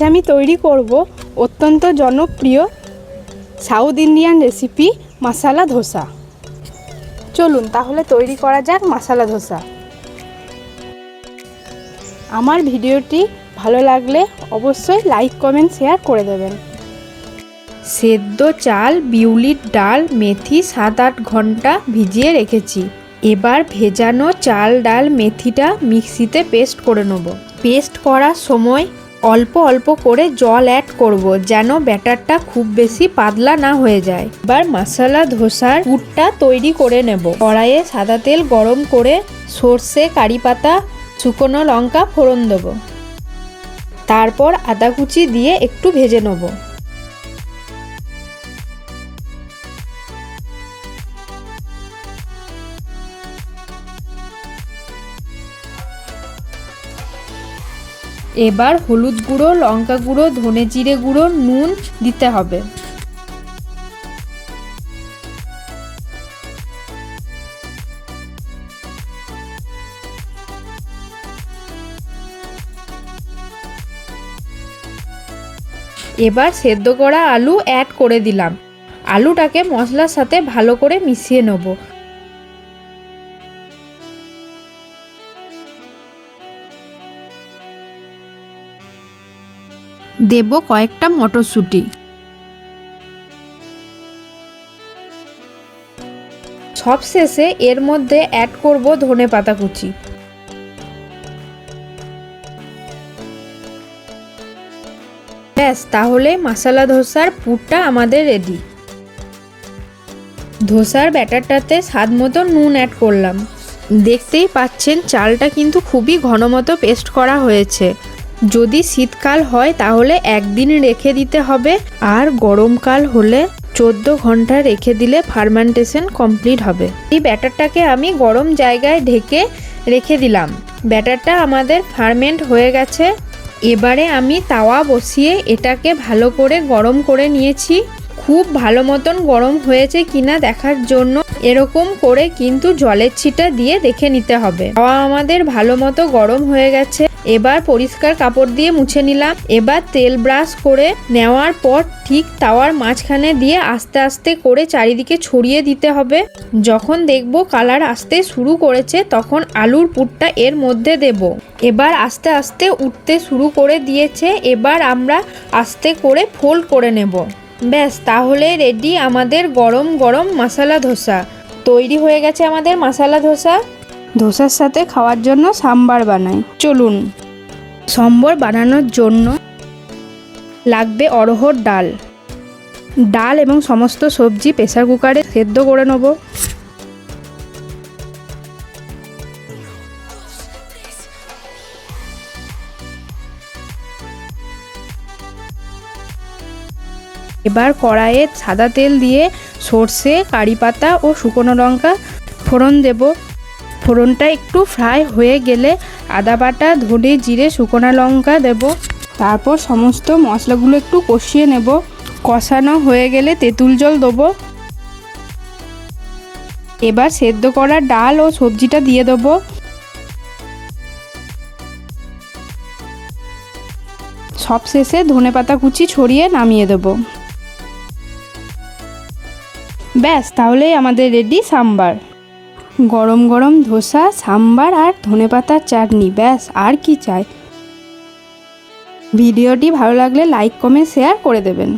আমি তৈরি করব অত্যন্ত জনপ্রিয় south Indian recipe masala dosa. চলুন তাহলে তৈরি করা যাক মশলা ধোসা। আমার ভিডিওটি ভালো লাগলে অবশ্যই লাইক কমেন্ট শেয়ার করে দেবেন। সেদ্ধ চাল, বিউলির ডাল, মেথি 7-8 ঘন্টা ভিজিয়ে রেখেছি। এবার ভেজানো চাল, ডাল, মেথিটা মিক্সিতে পেস্ট করে নেব। পেস্ট করার সময় অল্প অল্প করে জল অ্যাড করব যেন ব্যাটারটা খুব বেশি পাতলা না হয়ে যায়। এবার মশলা ধোসার পুরটা তৈরি করে নেব। কড়াইয়ে সাদা তেল গরম করে সর্ষে, কারি পাতা, শুকনো লঙ্কা ফোড়ন দেব। তারপর আদা কুচি দিয়ে একটু ভেজে নেব। এবার হলুদ গুঁড়ো, লঙ্কা গুঁড়ো, ধনে জিরে গুঁড়ো, নুন দিতে হবে। এবার সেদ্ধ করা আলু অ্যাড করে দিলাম। আলুটাকে মশলার সাথে ভালো করে মিশিয়ে নেব। দেব কয়েকটা মটরশুঁটি। সবশেষে এর মধ্যে অ্যাড করব ধনে পাতা কুচি। ব্যাস, তাহলে মশলা ধোসার পুরটা আমাদের রেডি। ধোসার ব্যাটারটাতে স্বাদ মতো নুন অ্যাড করলাম। দেখতেই পাচ্ছেন চালটা কিন্তু খুবই ঘন মতো পেস্ট করা হয়েছে। যদি শীতকাল হয় তাহলে একদিন রেখে দিতে হবে, আর গরমকাল হলে 14 ঘন্টা রেখে দিলে ফার্মেন্টেশন কমপ্লিট হবে। এই ব্যাটারটাকে আমি গরম জায়গায় ঢেকে রেখে দিলাম। ব্যাটারটা আমাদের ফার্মেন্ট হয়ে গেছে। এবারে আমি তাওয়া বসিয়ে এটাকে ভালো করে গরম করে নিয়েছি। খুব ভালো মতন গরম হয়েছে কিনা দেখার জন্য এরকম করে কিন্তু জলের ছিটা দিয়ে দেখে নিতে হবে। তাওয়া আমাদের ভালো মতো গরম হয়ে গেছে। এবার পরিষ্কার কাপড় দিয়ে মুছে নিলাম। এবার তেল ব্রাশ করে নেওয়ার পর ঠিক তাওয়ার মাঝখানে দিয়ে আস্তে আস্তে করে চারিদিকে ছড়িয়ে দিতে হবে। যখন দেখব কালার আসতে শুরু করেছে তখন আলুর পুরটা এর মধ্যে দেব। এবার আস্তে আস্তে উঠতে শুরু করে দিয়েছে। এবার আমরা আস্তে করে ফোল্ড করে নেব। ব্যাস, তাহলে রেডি আমাদের গরম গরম মশলা ধোসা। তৈরি হয়ে গেছে আমাদের মশলা ধোসা। ধোসার সাথে খাওয়ার জন্য সাম্বার বানাই। চলুন। সম্বর বানানোর জন্য লাগবে অড়হর ডাল। ডাল এবং সমস্ত সবজি প্রেসার কুকারে সেদ্ধ করে নেব। এবার কড়াইয়ে সাদা তেল দিয়ে সর্ষে, কারি পাতা ও শুকনো লঙ্কা ফোড়ন দেব। ফোড়নটা একটু ফ্রাই হয়ে গেলে আদা বাটা, ধনে জিরে, শুকনো লঙ্কা দেব। তারপর সমস্ত মশলাগুলো একটু কষিয়ে নেব। কষানো হয়ে গেলে তেঁতুল জল দেবো। এবার সেদ্ধ করা ডাল ও সবজিটা দিয়ে দেবো। সবশেষে ধনে পাতা কুচি ছড়িয়ে নামিয়ে দেব। ব্যাস, তাহলেই আমাদের রেডি সাম্বার। গরম গরম ধোসা, সাম্বার আর ধনেপাতার চাটনি, ব্যাস আর কি চাই। ভিডিওটি ভালো লাগলে লাইক কমেন্ট শেয়ার করে দেবেন।